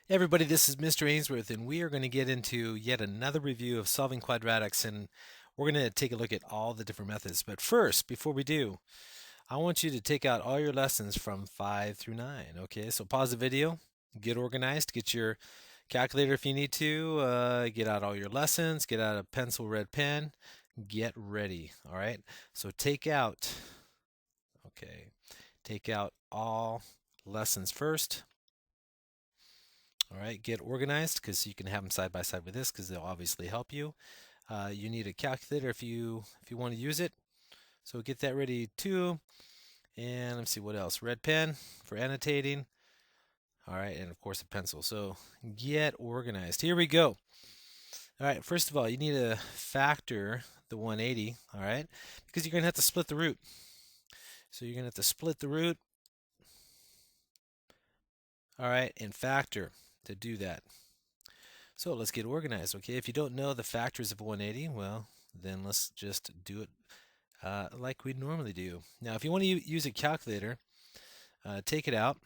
Hey everybody, this is Mr. Ainsworth, and we are going to get into yet another review of solving quadratics, and we're going to take a look at all the different methods. But first, before we do, I want you to take out all your lessons from 5 through 9. Okay, so pause the video, get organized, get your calculator if you need to, get out all your lessons, get out a pencil, red pen, get ready. All right, so okay, take out all lessons first. All right, get organized because you can have them side by side with this because they'll obviously help you. You need a calculator if you want to use it. So get that ready too. And let's see what else. Red pen for annotating. All right, and of course a pencil. So get organized. Here we go. All right, first of all, you need to factor the 180. All right, because you're gonna have to split the root. So you're gonna have to split the root. All right, and factor to do that. So let's get organized, okay? If you don't know the factors of 180, well, then let's just do it like we normally do. Now, if you want to use a calculator, take it out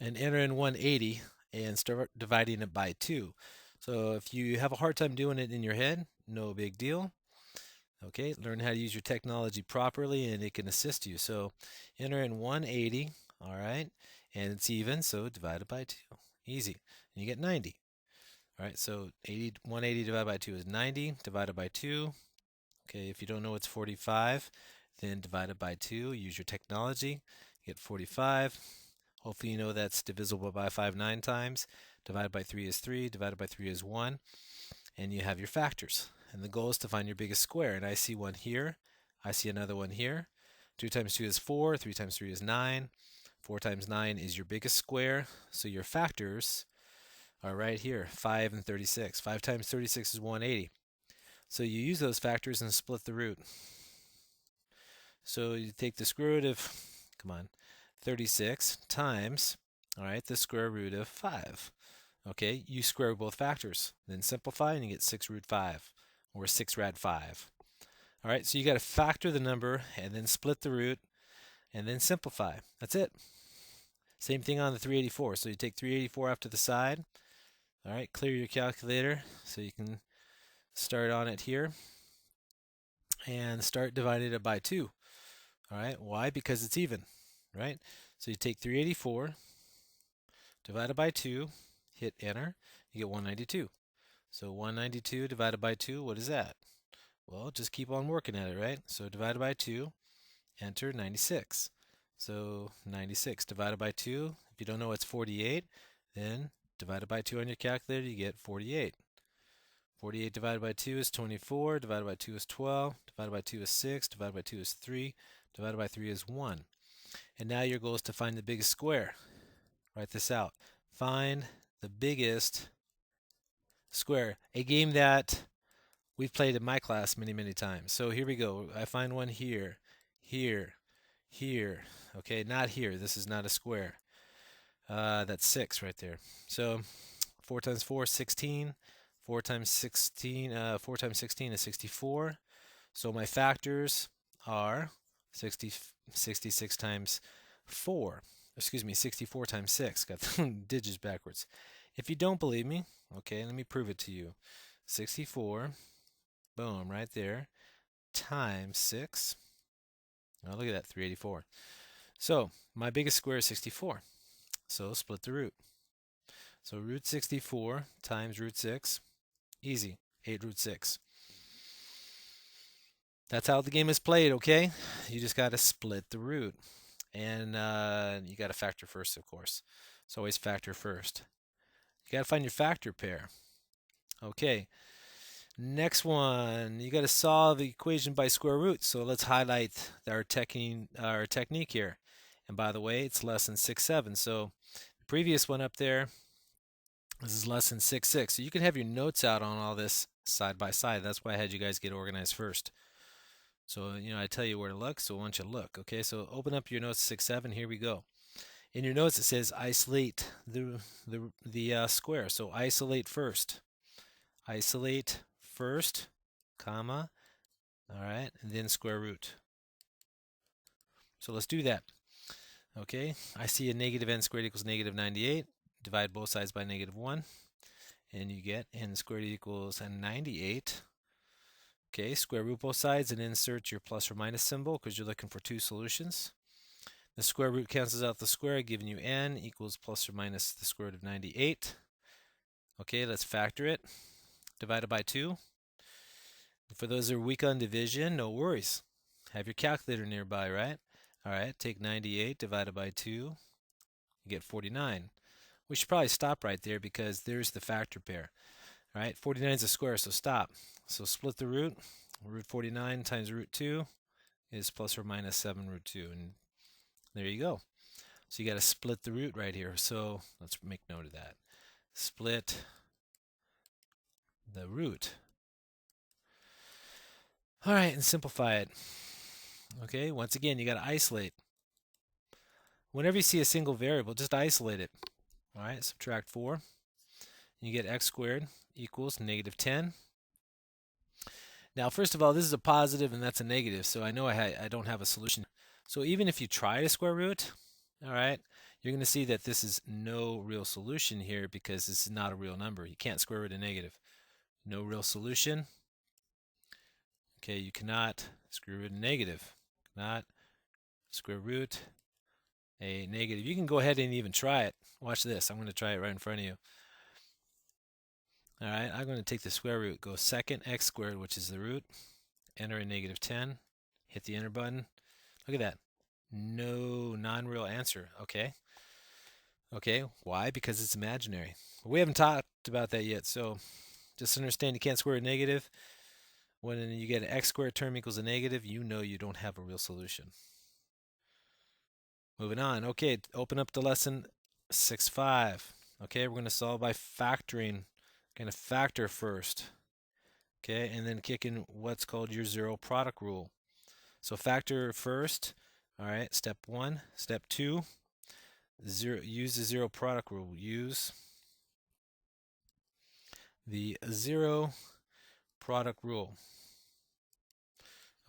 and enter in 180 and start dividing it by 2. So if you have a hard time doing it in your head, no big deal. Okay, learn how to use your technology properly and it can assist you. So enter in 180, all right, and it's even, so divide it by 2. Easy. And you get 90. All right, so 180 divided by 2 is 90, divided by 2. Okay, if you don't know what's 45, then divide it by 2. Use your technology, get 45. Hopefully you know that's divisible by 5 9 times. Divided by 3 is 3, divided by 3 is 1, and you have your factors. And the goal is to find your biggest square, and I see one here, I see another one here. 2 times 2 is 4, 3 times 3 is 9, 4 times 9 is your biggest square, so your factors are right here, 5 and 36. 5 times 36 is 180. So you use those factors and split the root. So you take the square root of, come on, 36 times, all right, the square root of 5. Okay, you square both factors, then simplify and you get 6 root 5, or 6 rad 5. All right, so you got to factor the number and then split the root and then simplify. That's it. Same thing on the 384. So you take 384 off to the side. All right, clear your calculator so you can start on it here and start dividing it by 2. All right, why? Because it's even, right? So you take 384 divided by 2, hit enter, you get 192. So 192 divided by 2, what is that? Well, just keep on working at it, right? So divided by 2, enter 96. So 96 divided by 2, if you don't know it's 48, then divided by 2 on your calculator, you get 48. 48 divided by 2 is 24, divided by 2 is 12, divided by 2 is 6, divided by 2 is 3, divided by 3 is 1. And now your goal is to find the biggest square. Write this out. Find the biggest square. A game that we've played in my class many, many times. So here we go. I find one here, here, here. Okay, not here. This is not a square. That's 6 right there. So 4 times 4 is 16. 4 times 16, 4 times 16 is 64. So my factors are 66 times 4. Excuse me, 64 times 6. Got the digits backwards. If you don't believe me, okay, let me prove it to you. 64, boom, right there, times 6. Oh, look at that, 384. So my biggest square is 64. So split the root. So root 64 times root 6. Easy, 8 root 6. That's how the game is played, okay? You just got to split the root. And you got to factor first, of course. So always factor first. You got to find your factor pair. Okay, next one. You got to solve the equation by square root. So let's highlight our technique here. And by the way, it's lesson 6-7. So the previous one up there, this is lesson 6-6. So you can have your notes out on all this side by side. That's why I had you guys get organized first. So, I tell you where to look, so why don't you look? Okay, so open up your notes 6-7. Here we go. In your notes, it says isolate the square. So isolate first. Isolate first, comma, all right, and then square root. So let's do that. Okay, I see a negative n squared equals negative 98. divide both sides by -1, and you get n squared equals 98. Okay, square root both sides and insert your plus or minus symbol because you're looking for two solutions. The square root cancels out the square, giving you n equals plus or minus the square root of 98. Okay, let's factor it. Divided by 2. For those that are weak on division, no worries. Have your calculator nearby, right? All right, take 98 divided by 2. You get 49. We should probably stop right there because there's the factor pair. All right, 49 is a square, so stop. So split the root. Root 49 times root 2 is plus or minus 7 root 2. And there you go. So you got to split the root right here. So let's make note of that. Split the root. All right, and simplify it. Okay, once again, you got to isolate. Whenever you see a single variable, just isolate it. All right, subtract 4. You get x squared equals -10. Now, first of all, this is a positive and that's a negative, so I know I don't have a solution. So even if you try to square root, all right, you're going to see that this is no real solution here because this is not a real number. You can't square root a negative. No real solution. Okay, you cannot square root a negative. Cannot square root a negative. You can go ahead and even try it. Watch this. I'm going to try it right in front of you. All right, I'm going to take the square root, go second x squared, which is the root, enter in -10, hit the enter button. Look at that. No non-real answer. Okay. Okay, why? Because it's imaginary. We haven't talked about that yet, so just understand you can't square a negative. When you get an x squared term equals a negative, you know you don't have a real solution. Moving on. Okay, open up to lesson 6.5. Okay, we're going to solve by factoring. Going to factor first. Okay, and then kick in what's called your zero product rule. So factor first. All right, step 1. Step 2, use the zero product rule. Use the zero product rule.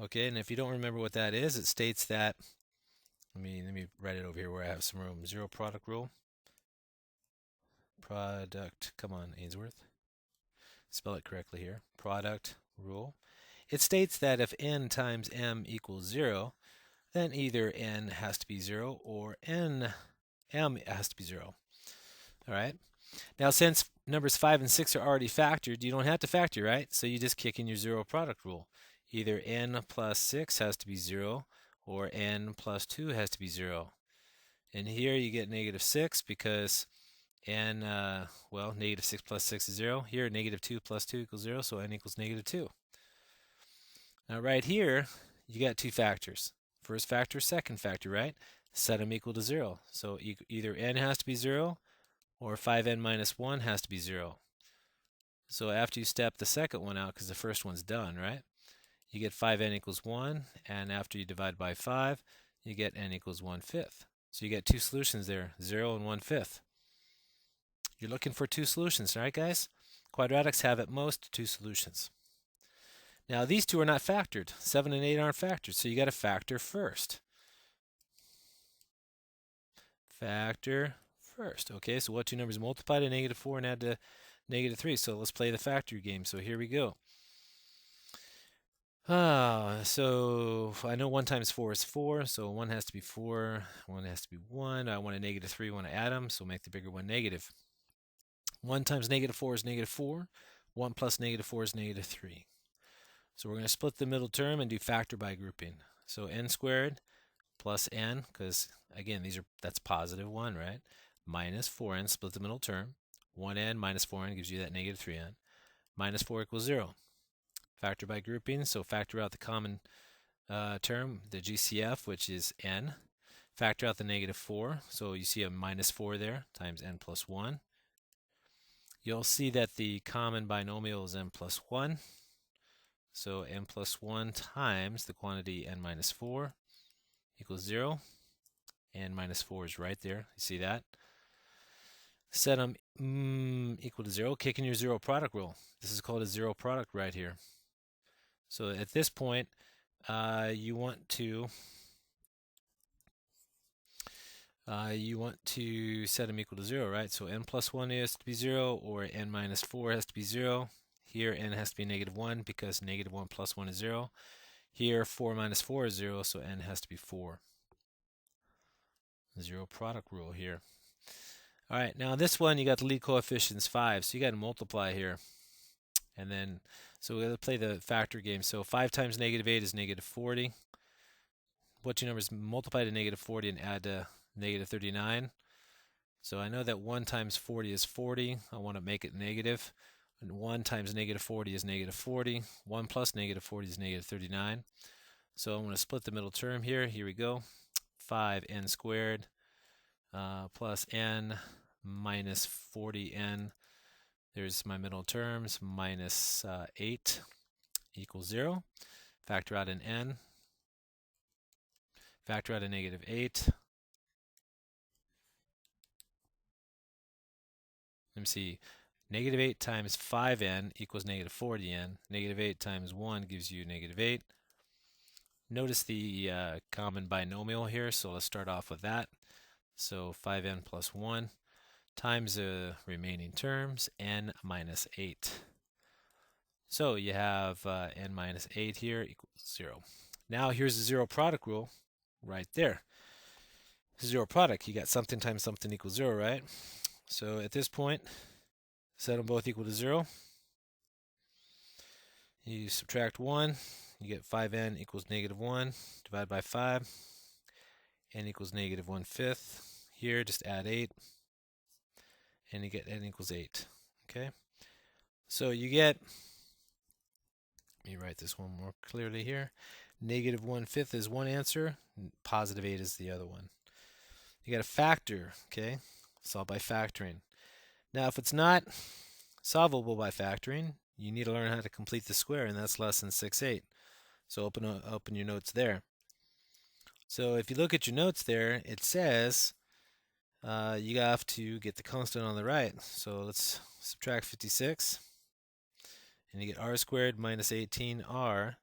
Okay, and if you don't remember what that is, it states that, let me write it over here where I have some room. Zero product rule. Product, come on, Ainsworth. Spell it correctly here. Product rule. It states that if n times m equals 0, then either n has to be 0 or m has to be 0. All right. Now, since numbers 5 and 6 are already factored, you don't have to factor, right? So you just kick in your zero product rule. Either n plus 6 has to be 0 or n plus 2 has to be 0. And here you get -6 because n, well, -6 plus 6 is 0. Here, -2 plus 2 equals 0, so n equals -2. Now, right here, you got two factors. First factor, second factor, right? Set them equal to 0. So either n has to be 0 or 5n minus 1 has to be 0. So after you step the second one out, because the first one's done, right? You get 5n equals 1, and after you divide by 5, you get n equals 1/5. So you get two solutions there, 0 and 1/5. You're looking for two solutions, right, guys? Quadratics have at most two solutions. Now, these two are not factored. 7 and 8 aren't factored, so you got to factor first. Factor first. Okay, so what two numbers multiply to -4 and add to -3? So let's play the factor game. So here we go. So I know 1 times 4 is 4, so 1 has to be 4, 1 has to be 1. I want a -3, I want to add them, so make the bigger one negative. 1 times -4 is -4. 1 plus -4 is -3. So we're going to split the middle term and do factor by grouping. So n squared plus n, because again, that's positive 1, right? Minus 4n, split the middle term. 1n minus 4n gives you that -3n. Minus 4 equals 0. Factor by grouping, so factor out the common term, the GCF, which is n. Factor out the -4, so you see a -4 there, times n plus 1. You'll see that the common binomial is n plus 1. So n plus 1 times the quantity n minus 4 equals 0. N minus 4 is right there. You see that? Set them equal to 0. Kick in your zero product rule. This is called a zero product right here. So at this point, you want to you want to set them equal to 0, right? So n plus 1 has to be 0, or n minus 4 has to be 0. Here, n has to be negative 1 because negative 1 plus 1 is 0. Here, 4 minus 4 is 0, so n has to be 4. Zero product rule here. All right, now this one, you got the lead coefficients 5, so you got to multiply here. And then, so we're going to play the factor game. So 5 times negative 8 is negative 40. What two numbers multiply to negative 40 and add to negative 39? So I know that 1 times 40 is 40. I want to make it negative. And 1 times negative 40 is negative 40. 1 plus negative 40 is negative 39. So I'm going to split the middle term here. Here we go. 5n squared plus n minus 40n. There's my middle terms, minus 8 equals 0. Factor out an n. Factor out a negative 8. Let me see. Negative 8 times 5n equals negative 40n. Negative 8 times 1 gives you negative 8. Notice the common binomial here, so let's start off with that. So 5n plus 1 times the remaining terms, n minus 8. So you have n minus 8 here equals 0. Now here's the zero product rule right there. Zero product, you got something times something equals 0, right? So at this point, set them both equal to 0. You subtract 1, you get 5n equals negative 1, divide by 5, n equals negative 1/5. Here, just add 8, and you get n equals 8. Okay? So you get, let me write this one more clearly here. Negative 1/5 is one answer, and positive 8 is the other one. You got a factor, okay? Solve by factoring. Now, if it's not solvable by factoring, you need to learn how to complete the square, and that's less than 6/8. So open your notes there. So if you look at your notes there, it says you have to get the constant on the right. So let's subtract 56, and you get r squared minus 18r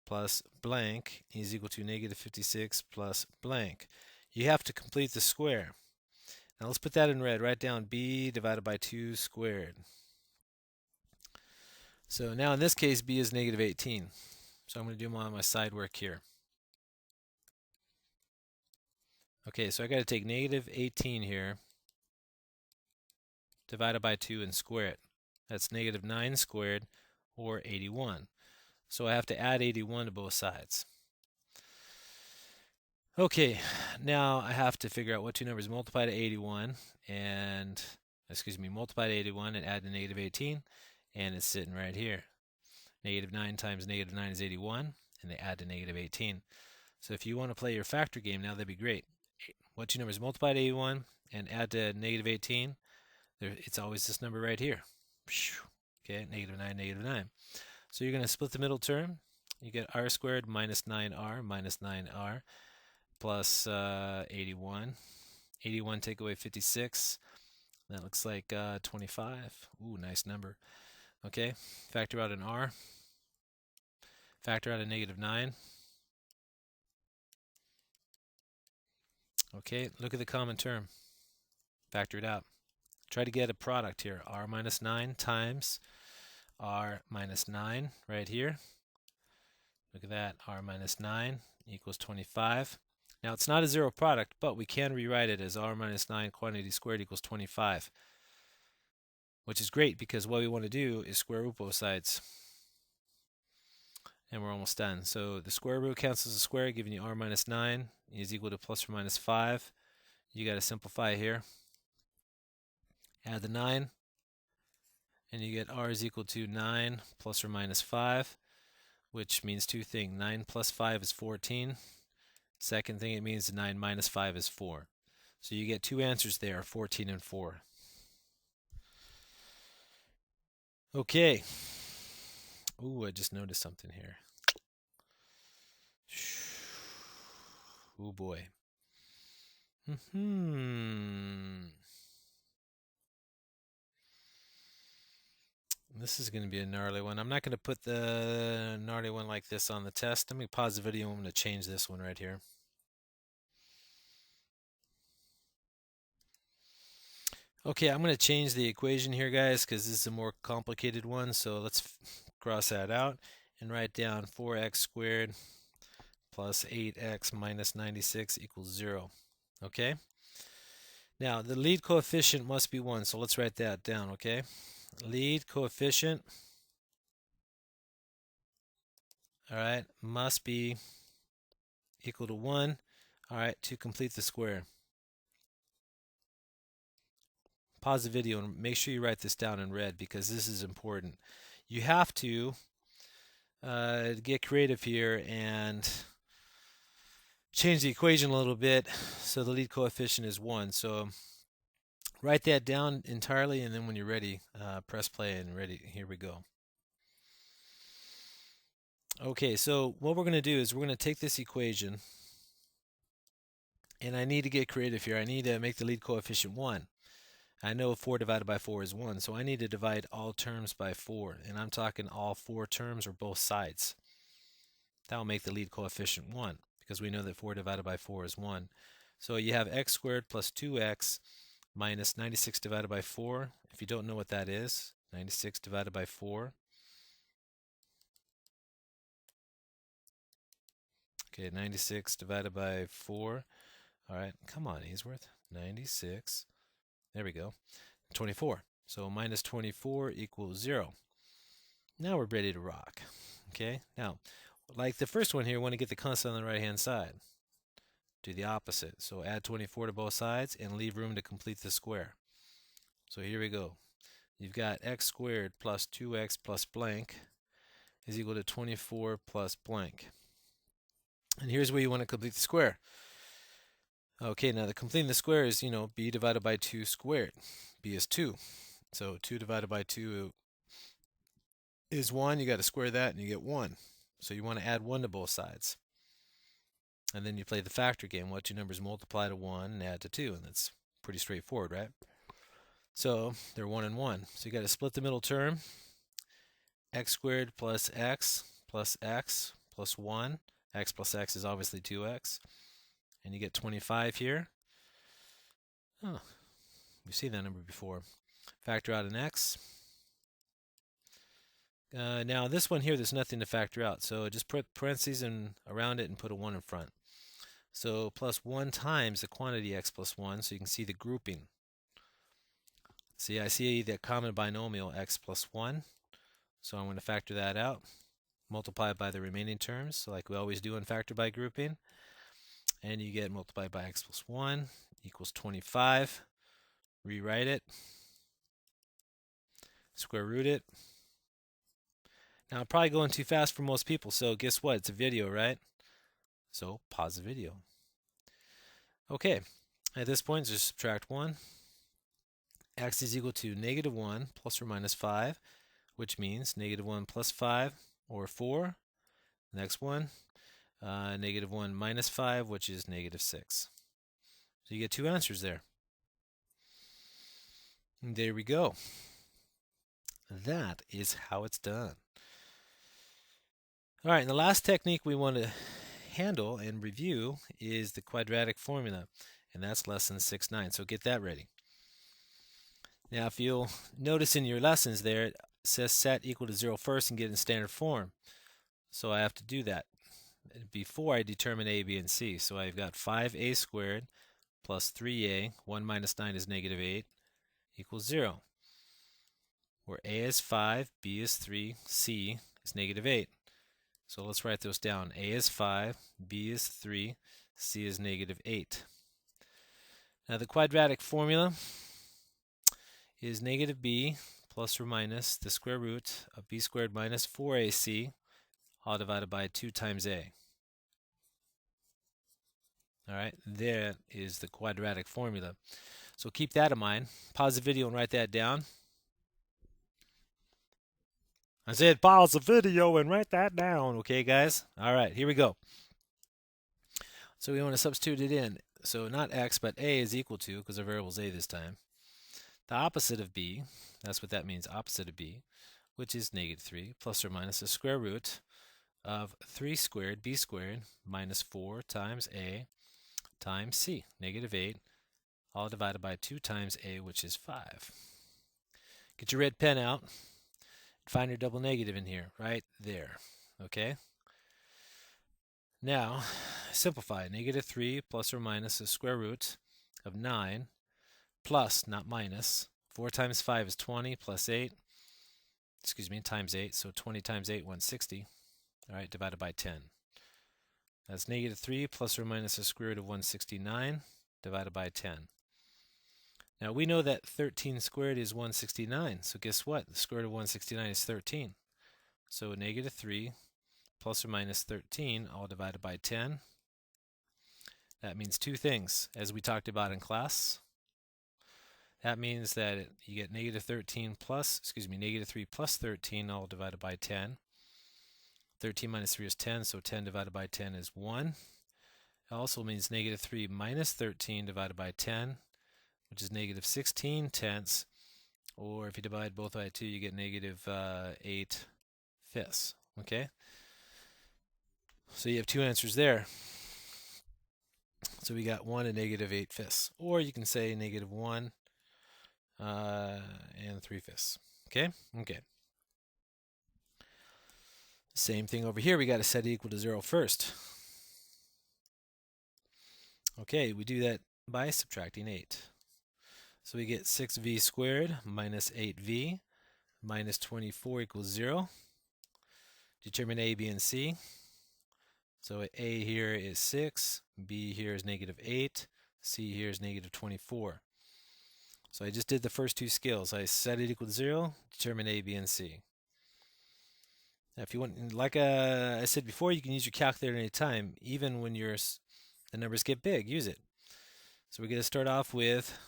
plus blank is equal to negative 56 plus blank. You have to complete the square. Now let's put that in red. Write down b divided by 2 squared. So now in this case, b is negative 18. So I'm going to do my side work here. Okay, so I got to take negative 18 here, divided by 2 and square it. That's negative 9 squared, or 81. So I have to add 81 to both sides. Okay, now I have to figure out what two numbers multiply to 81 and, multiply to 81 and add to negative 18, and it's sitting right here. Negative 9 times negative 9 is 81, and they add to negative 18. So if you want to play your factor game now, that'd be great. What two numbers multiply to 81 and add to negative 18? It's always this number right here. Okay, negative 9, negative 9. So you're going to split the middle term. You get r squared minus 9r minus 9r plus 81. 81 take away 56. That looks like 25. Ooh, nice number. Okay, factor out an r. Factor out a negative 9. Okay, look at the common term. Factor it out. Try to get a product here. R minus 9 times R minus 9 right here. Look at that. R minus 9 equals 25. Now it's not a zero product, but we can rewrite it as R minus 9 quantity squared equals 25. Which is great because what we want to do is square root both sides. And we're almost done. So the square root cancels the square, giving you R minus 9 is equal to plus or minus 5. You got to simplify here. Add the 9, and you get r is equal to 9 plus or minus 5, which means two things. 9 plus 5 is 14. Second thing it means 9 minus 5 is 4. So you get two answers there, 14 and 4. Okay. Ooh, I just noticed something here. Ooh, boy. This is going to be a gnarly one. I'm not going to put the gnarly one like this on the test. Let me pause the video. I'm going to change this one right here. Okay, I'm going to change the equation here, guys, because this is a more complicated one. So let's cross that out and write down 4x squared plus 8x minus 96 equals 0. Okay? Now, the lead coefficient must be 1, so let's write that down, okay? Lead coefficient, all right, must be equal to 1, all right, to complete the square. Pause the video and make sure you write this down in red because this is important. You have to get creative here and change the equation a little bit so the lead coefficient is 1. So write that down entirely, and then when you're ready, press play and ready. Here we go. Okay, so what we're going to do is we're going to take this equation, and I need to get creative here. I need to make the lead coefficient 1. I know 4 divided by 4 is 1, so I need to divide all terms by 4, and I'm talking all 4 terms or both sides. That will make the lead coefficient 1, because we know that 4 divided by 4 is 1. So you have x squared plus 2x minus 96 divided by 4. If you don't know what that is, 96 divided by 4. Okay, 96 divided by 4. All right, come on, Ainsworth. 96. There we go. 24. So minus 24 equals 0. Now we're ready to rock. Okay, now, like the first one here, we want to get the constant on the right-hand side. Do the opposite. So add 24 to both sides and leave room to complete the square. So here we go. You've got x squared plus 2x plus blank is equal to 24 plus blank. And here's where you want to complete the square. Okay, now the completing the square is, b divided by 2 squared. b is 2. So 2 divided by 2 is 1. You got to square that and you get 1. So you want to add 1 to both sides. And then you play the factor game. What two numbers multiply to 1 and add to 2? And that's pretty straightforward, right? So they're 1 and 1. So you got to split the middle term. X squared plus x plus 1. X plus x is obviously 2x. And you get 25 here. Oh, you've seen that number before. Factor out an x. Now this one here, there's nothing to factor out. So just put parentheses around it and put a 1 in front. So plus 1 times the quantity x plus 1, so you can see the grouping. See, I see the common binomial x plus 1. So I'm going to factor that out. Multiply it by the remaining terms, so like we always do in factor by grouping. And you get multiplied by x plus 1 equals 25. Rewrite it. Square root it. Now I'm probably going too fast for most people, so guess what? It's a video, right? So pause the video. Okay, at this point, just subtract 1. X is equal to negative 1 plus or minus 5, which means negative 1 plus 5 or 4. Next one, negative 1 minus 5, which is negative 6. So you get 2 answers there. And there we go. That is how it's done. All right, and the last technique we want to handle and review is the quadratic formula, and that's lesson 6-9. So get that ready. Now, if you'll notice in your lessons there, it says set equal to 0 first and get in standard form. So I have to do that before I determine a, b, and c. So I've got 5a squared plus 3a, 1 minus 9 is negative 8, equals 0. Where a is 5, b is 3, c is negative 8. So let's write those down. A is 5, b is 3, c is negative 8. Now the quadratic formula is negative b plus or minus the square root of b squared minus 4ac, all divided by 2 times a. All right, that is the quadratic formula. So keep that in mind. Pause the video and write that down. I said pause the video and write that down. Okay, guys? All right, here we go. So we want to substitute it in. So not x, but a is equal to, because our variable is a this time, the opposite of b, that's what that means, opposite of b, which is negative 3, plus or minus the square root of 3 squared, b squared, minus 4 times a times c, negative 8, all divided by 2 times a, which is 5. Get your red pen out. Find your double negative in here, right there. Okay? Now, simplify. Negative 3 plus or minus the square root of 9 plus, not minus. 4 times 5 is 20 plus 8, times 8. So 20 times 8, 160. All right, divided by 10. That's negative 3 plus or minus the square root of 169 divided by 10. Now we know that 13 squared is 169. So guess what? The square root of 169 is 13. So negative 3 plus or minus 13, all divided by 10. That means two things, as we talked about in class. That means that you get negative 13 plus, negative 3 plus 13, all divided by 10. 13 minus 3 is 10, so 10 divided by 10 is 1. It also means negative 3 minus 13 divided by 10, which is negative 16 tenths, or if you divide both by 2, you get negative 8 fifths. Okay? So you have two answers there. So we got 1 and negative 8 fifths. Or you can say negative 1 and 3 fifths. Okay? Okay. Same thing over here. We got to set it equal to 0 first. Okay, we do that by subtracting 8. So we get 6v squared minus 8v minus 24 equals 0. Determine a, b, and c. So a here is 6, b here is negative 8, c here is negative 24. So I just did the first two skills. I set it equal to 0, determine a, b, and c. Now if you want, like I said before, you can use your calculator any time, even when the numbers get big, use it. So we're going to start off with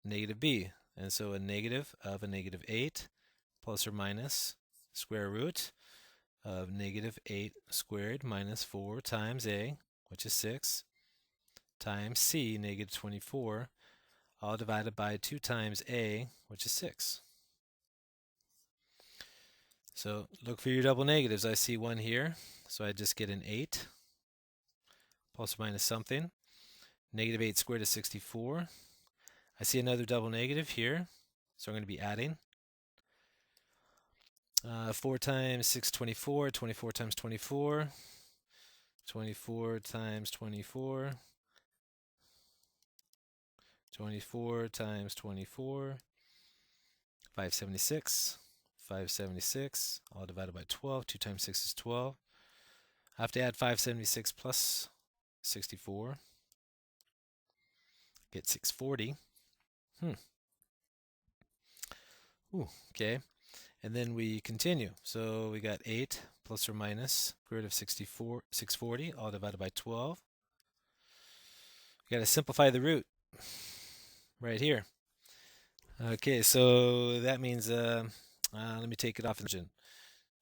negative b. And so a negative of a negative 8 plus or minus square root of negative 8 squared minus 4 times a, which is 6, times c, negative 24, all divided by 2 times a, which is 6. So look for your double negatives. I see one here, so I just get an 8 plus or minus something. Negative 8 squared is 64. I see another double negative here, so I'm going to be adding. 4 times 6, 24. 24 times 24. 24 times 24. 24 times 24. 576. 576, all divided by 12. 2 times 6 is 12. I have to add 576 plus 64. Get 640. Ooh, okay. And then we continue. So we got 8 plus or minus square root of 640, all divided by 12. We got to simplify the root right here. Okay, so that means, let me take it off the engine.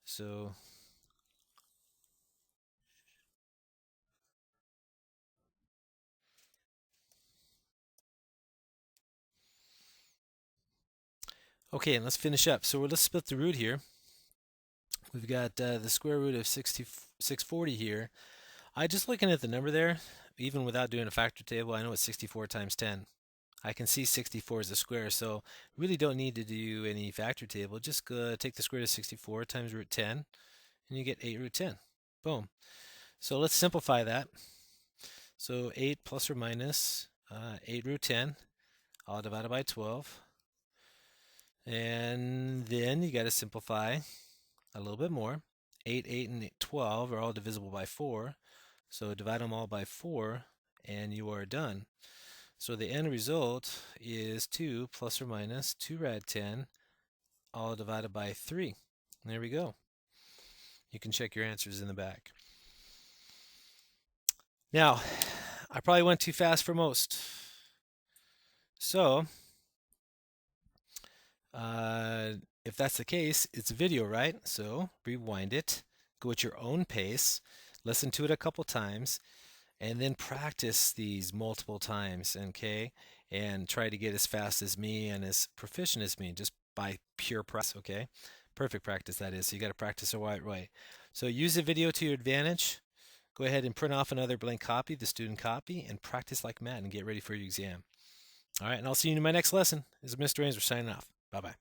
So okay, and let's finish up. So let's split the root here. We've got the square root of 640 here. Just looking at the number there, even without doing a factor table, I know it's 64 times 10. I can see 64 as a square, so really don't need to do any factor table. Just take the square root of 64 times root 10, and you get 8 root 10. Boom. So let's simplify that. So 8 plus or minus 8 root 10, all divided by 12. And then you got to simplify a little bit more. 8, 8, and 12 are all divisible by 4. So divide them all by 4, and you are done. So the end result is 2 plus or minus 2 rad 10, all divided by 3. There we go. You can check your answers in the back. Now, I probably went too fast for most. So, if that's the case, it's a video, right? So rewind it, go at your own pace, listen to it a couple times, and then practice these multiple times, okay? And try to get as fast as me and as proficient as me, just by pure practice, okay? Perfect practice, that is. So you got to practice the right way. So use the video to your advantage. Go ahead and print off another blank copy, the student copy, and practice like mad and get ready for your exam. All right, and I'll see you in my next lesson. This is Mr. Ainsworth signing off. Bye-bye.